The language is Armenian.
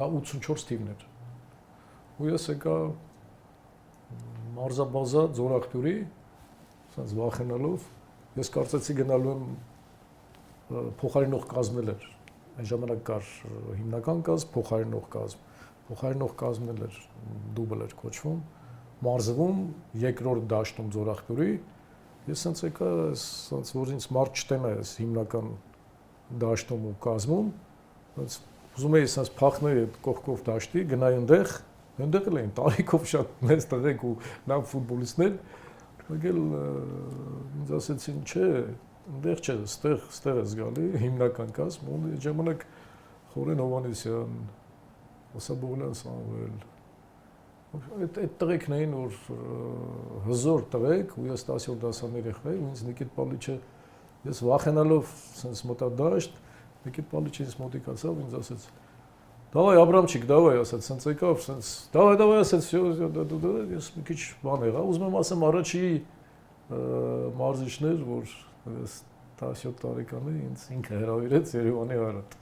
84 թիվն էր։ Ու ես եկա մարզաբազա ձորախտուրի, ասենց վախենալով, ես կարծեցի գնալու եմ փոխարինող կազմել էր։ Այն ժամանակ կար հիմնական կազմ, փոխարինող կազմել էր, դուբլ էր կոչվում, մարզվում երկրորդ դաշտում ձորախտուրի, ես ասենց եկա, ասենց որ ինձ մարդ չտենա ես հիմնական դաշտում ու կազմում, ուզում էի ասենց փախնել այդ կողքով դաշտի, գնայի այնտեղ էլ էին տարիքով շատ մեծ տղեկ ու լավ ֆուտբոլիստներ, եկել ինձ ասեցին, չէ, այնտեղ չէ, ստեղ ես գալի, հիմնական կազմ, ու այդ ժամանակ Խորեն Հովհաննիսյան, Ասաբովլյան Սամվել, այդ տղեկն էին, որ հզոր տղեկ, ու ես 10-րդ դասարան երեխա էի, ու ինձ Նիկիտ Պավլիչը, ես վախենալով սենց մոտա դաշտ, Նիկիտ Պավլիչը ինձ մոտիկացավ, ինձ ասեց, «Давай, Աբրամչիկ, давай», ասեց, սենց եկավ, սենց, «Давай», ասեց, ես մի քիչ բան եղա, ուզում եմ ասեմ առաջի մարզիչներ, որ 17 տարեկան է, ինձ ինքը հրավիրեց Երևանի Արարատ։